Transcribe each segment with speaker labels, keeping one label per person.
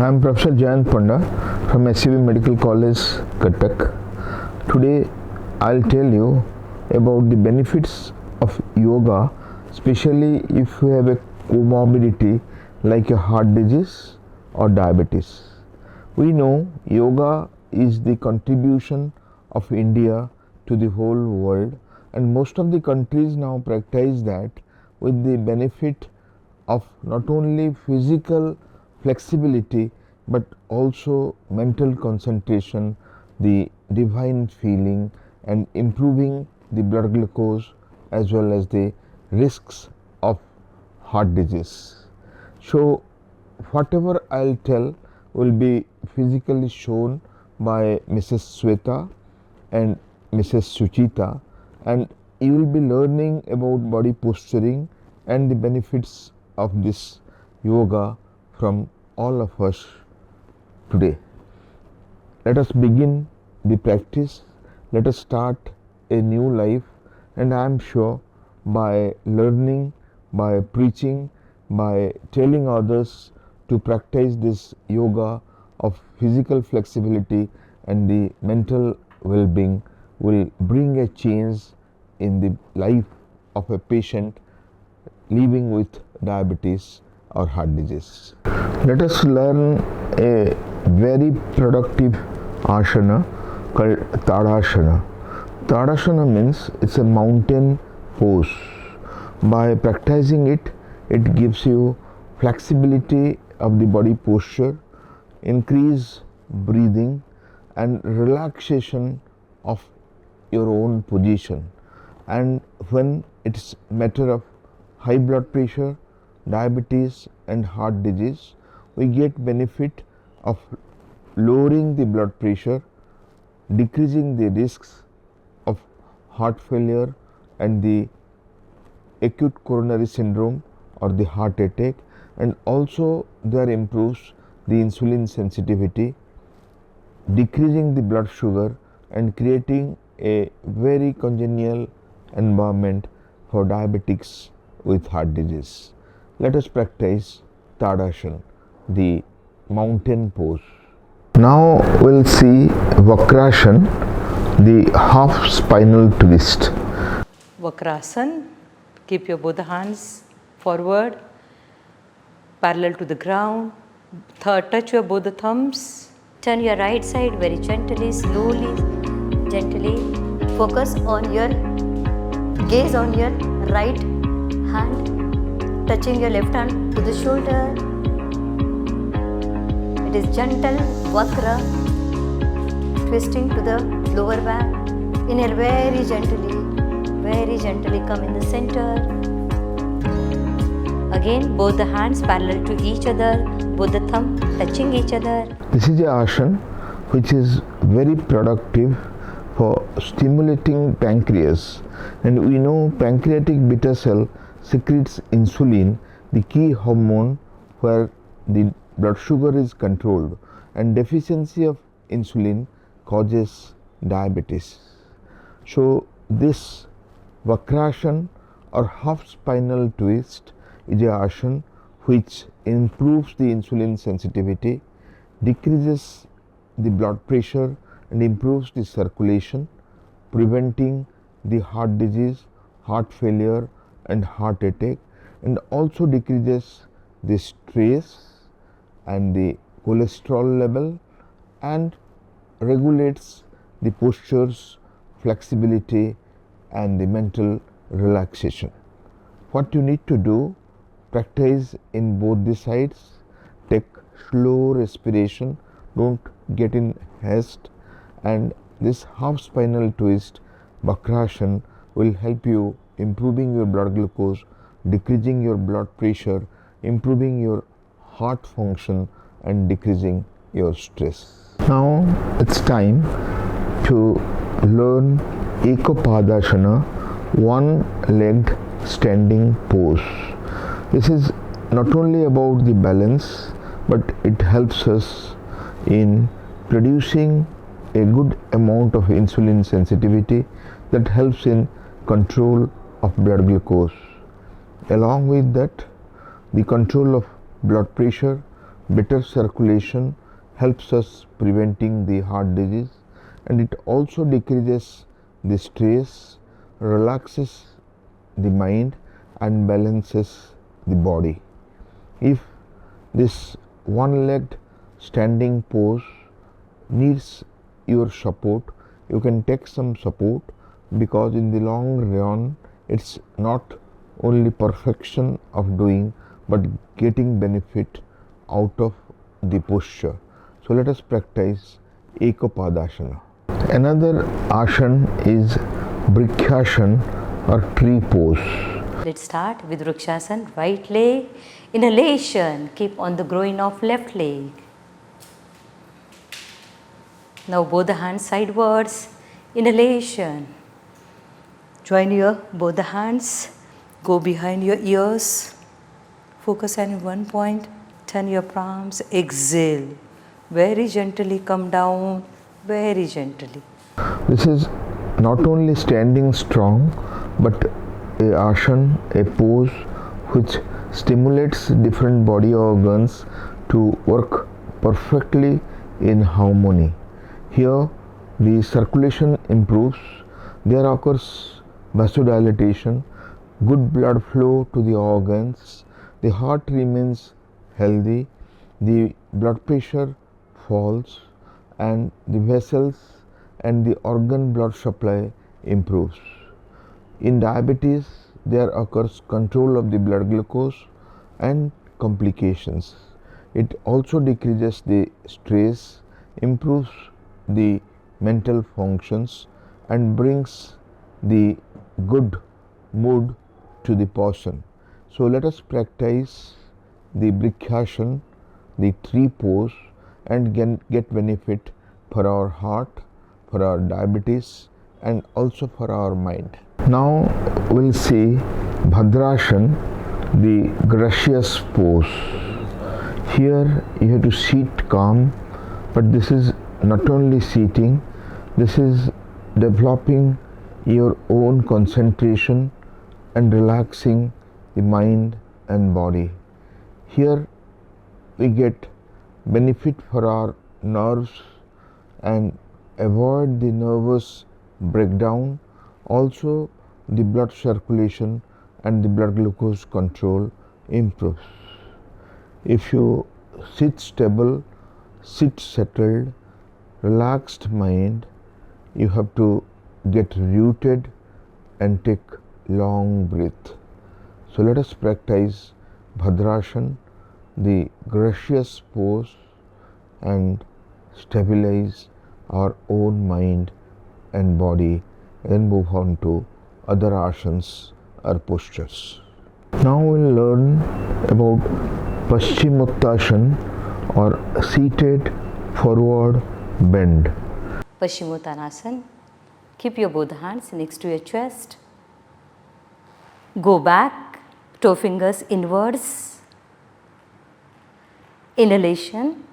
Speaker 1: I am Professor Jayanta Panda from SCV Medical College, Cuttack. Today I'll tell you about the benefits of yoga, especially if you have a comorbidity like a heart disease or diabetes. We know yoga is the contribution of India to the whole world, and most of the countries now practice that with the benefit of not only physical flexibility but also mental concentration, the divine feeling, and improving the blood glucose as well as the risks of heart disease. So whatever I'll tell will be physically shown by Mrs. Shweta and Mrs. Suchita, and you will be learning about body posturing and the benefits of this yoga from all of us today. Let us begin the practice. Let us start a new life, and I am sure by learning, by preaching, by telling others to practice this yoga of physical flexibility and the mental well-being will bring a change in the life of a patient living with diabetes or heart disease. Let us learn a very productive asana called Tadasana. Tadasana means it's a mountain pose. By practicing it, it gives you flexibility of the body posture, increase breathing, and relaxation of your own position. And when it's matter of high blood pressure, diabetes and heart disease, we get benefit of lowering the blood pressure, decreasing the risks of heart failure and the acute coronary syndrome or the heart attack, and also there improves the insulin sensitivity, decreasing the blood sugar and creating a very congenial environment for diabetics with heart disease. Let us practice Tadasana, the mountain pose. Now we'll see Vakrasana, the half spinal twist.
Speaker 2: Vakrasana, keep your both hands forward, parallel to the ground. Touch your both the thumbs.
Speaker 3: Turn your right side very gently, slowly, gently. Focus on your gaze on your right hand, touching your left hand to the shoulder. It is gentle vakra, twisting to the lower back. Inhale very gently come in the center. Again, both the hands parallel to each other, both the thumb touching each other.
Speaker 1: This is a asana which is very productive for stimulating pancreas, and we know pancreatic beta cell secretes insulin, the key hormone where the blood sugar is controlled, and deficiency of insulin causes diabetes. So this Vakrasana or half spinal twist is a asana which improves the insulin sensitivity, decreases the blood pressure and improves the circulation, preventing the heart disease, heart failure and heart attack, and also decreases the stress and the cholesterol level and regulates the postures, flexibility and the mental relaxation. What you need to do, practice in both the sides, take slow respiration, don't get in haste, and this half spinal twist Vakrasana will help you improving your blood glucose, decreasing your blood pressure, improving your heart function and decreasing your stress. Now it's time to learn Ekapadasana, one-legged standing pose. This is not only about the balance, but it helps us in producing a good amount of insulin sensitivity that helps in control of blood glucose. Along with that, the control of blood pressure, better circulation helps us preventing the heart disease, and it also decreases the stress, relaxes the mind and balances the body. If this one-legged standing pose needs your support, you can take some support, because in the long run it's not only perfection of doing but getting benefit out of the posture. So let us practice Ekapadasana. Another asana is Brikhyasana or tree pose.
Speaker 2: Let's start with Vrikshasana. Right leg, inhalation, keep on the groin of left leg. Now both the hands sidewards, inhalation. Join your both the hands, go behind your ears, focus on one point, turn your palms, exhale. Very gently come down, very gently.
Speaker 1: This is not only standing strong, but a asana, a pose which stimulates different body organs to work perfectly in harmony. Here the circulation improves, there occurs vasodilatation, good blood flow to the organs, the heart remains healthy, the blood pressure falls, and the vessels and the organ blood supply improves. In diabetes, there occurs control of the blood glucose and complications. It also decreases the stress, improves the mental functions, and brings the good mood to the person. So let us practice the Brikhyasana, the tree pose, and get benefit for our heart, for our diabetes, and also for our mind. Now we'll see Bhadrasana, the gracious pose. Here you have to sit calm, but this is not only sitting, this is developing your own concentration and relaxing the mind and body. Here we get benefit for our nerves and avoid the nervous breakdown. Also the blood circulation and the blood glucose control improves. If you sit stable, sit settled, relaxed mind, you have to get rooted and take long breath. So let us practice Bhadrasana, the gracious pose, and stabilize our own mind and body, and then move on to other asanas or postures. Now we'll learn about Paschimottanasana or seated forward bend.
Speaker 2: Paschimottanasana. Keep your both hands next to your chest. Go back, toe fingers inwards. Inhalation.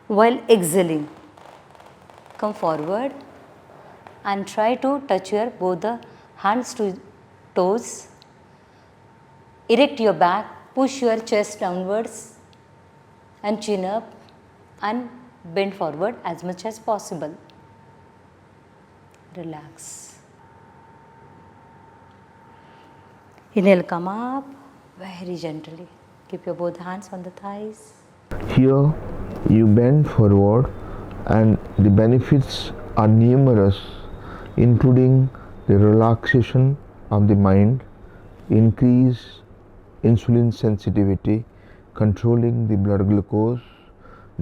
Speaker 2: While exhaling, come forward and try to touch your both the hands to toes. Erect your back, push your chest downwards and chin up and bend forward as much as possible. Relax. Inhale, come up very gently. Keep your both hands on the thighs.
Speaker 1: Here you bend forward, and the benefits are numerous, including the relaxation of the mind, increase insulin sensitivity, controlling the blood glucose,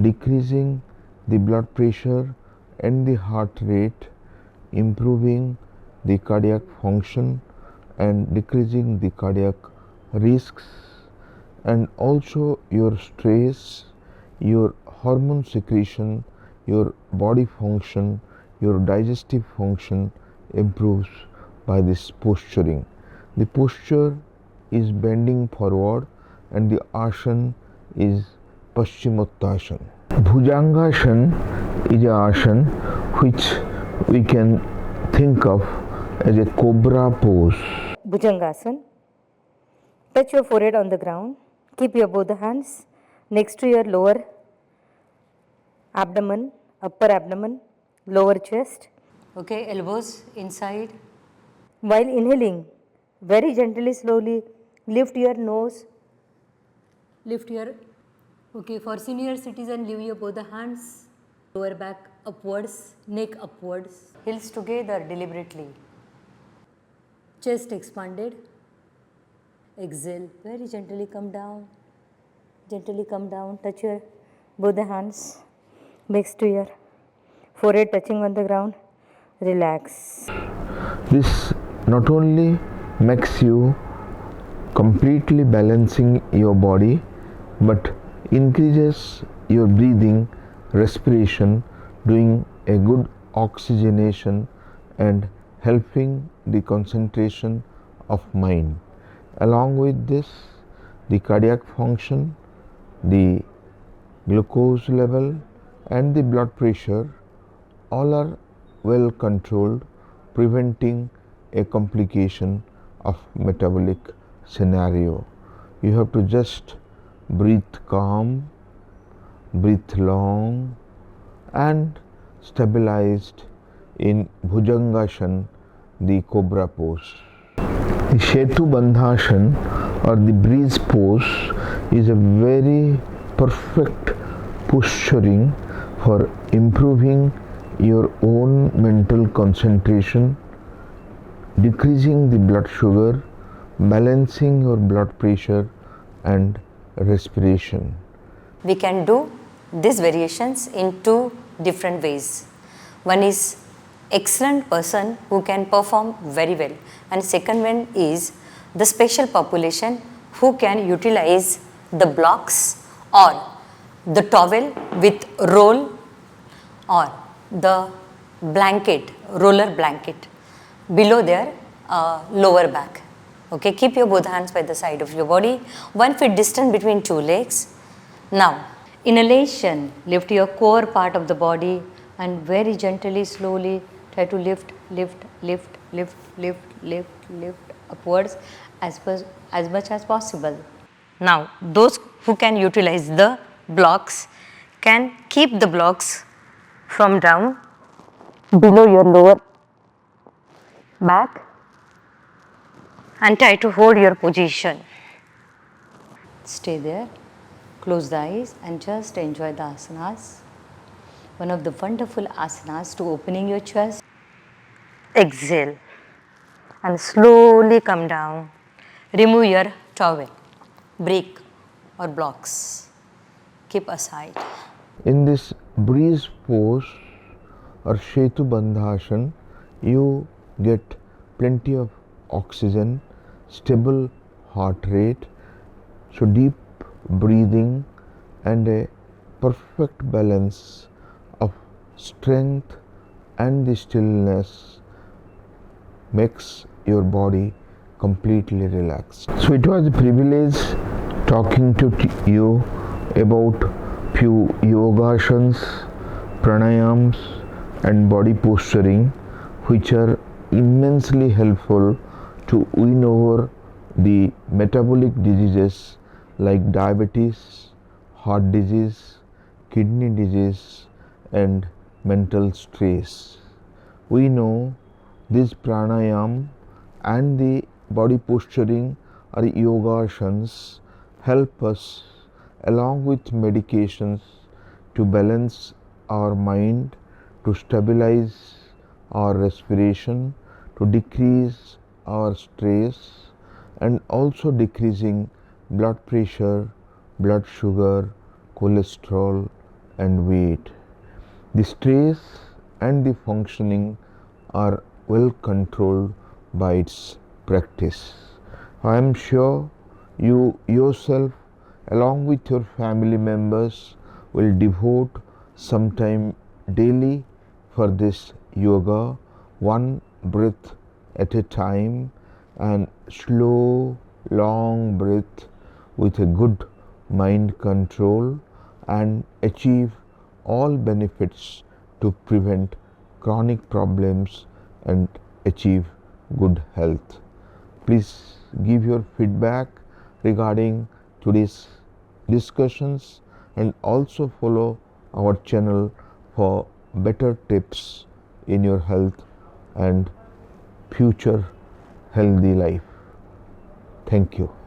Speaker 1: decreasing the blood pressure and the heart rate, improving the cardiac function and decreasing the cardiac risks, and also your stress, your hormone secretion, your body function, your digestive function improves by this posturing. The posture is bending forward and the asana is Paschimottanasana. Bhujangasana is an asana which we can think of as a cobra pose.
Speaker 2: Bhujangasana. Touch your forehead on the ground. Keep your both hands
Speaker 3: next to your lower abdomen, upper abdomen, lower chest.
Speaker 2: Okay, elbows inside.
Speaker 3: While inhaling, very gently, slowly lift your nose.
Speaker 2: Lift your, okay, for senior citizen, leave your both the hands, lower back upwards, neck upwards, heels together deliberately. Chest expanded. Exhale, very gently come down.
Speaker 3: Gently come down, touch your both the hands next to your forehead touching on the ground. Relax.
Speaker 1: This not only makes you completely balancing your body but increases your breathing, respiration, doing a good oxygenation and helping the concentration of mind. Along with this, the cardiac function, the glucose level and the blood pressure all are well controlled, preventing a complication of metabolic scenario. You have to just breathe calm, breathe long and stabilized in Bhujangasana, the cobra pose. The Shetu Bandhasana or the breeze pose is a very perfect posturing for improving your own mental concentration, decreasing the blood sugar, balancing your blood pressure and respiration.
Speaker 2: We can do these variations in two different ways. One is excellent person who can perform very well, and second one is the special population who can utilize the blocks or the towel with roll or the blanket, roller blanket below their lower back. Okay, keep your both hands by the side of your body, 1 foot distance between two legs. Now, inhalation, lift your core part of the body and very gently, slowly try to lift upwards as much as possible. Now, those who can utilize the blocks can keep the blocks from down below your lower back and try to hold your position. Stay there, close the eyes and just enjoy the asanas. One of the wonderful asanas to opening your chest. Exhale and slowly come down. Remove your towel, break or blocks. Keep aside.
Speaker 1: In this breeze pose or Shetu Bandhasana, you get plenty of oxygen, stable heart rate, so deep breathing and a perfect balance of strength and the stillness makes your body completely relaxed. So it was a privilege talking to you about few yogasanas, pranayams and body posturing which are immensely helpful to win over the metabolic diseases like diabetes, heart disease, kidney disease and mental stress. We know this pranayam and the body posturing or yogasanas help us along with medications to balance our mind, to stabilize our respiration, to decrease our stress and also decreasing blood pressure, blood sugar, cholesterol and weight. The stress and the functioning are well controlled by its practice. I am sure you yourself along with your family members will devote some time daily for this yoga, one breath at a time and slow long breath with a good mind control and achieve all benefits to prevent chronic problems and achieve good health. Please give your feedback regarding today's discussions, and also follow our channel for better tips in your health and future healthy life. Thank you.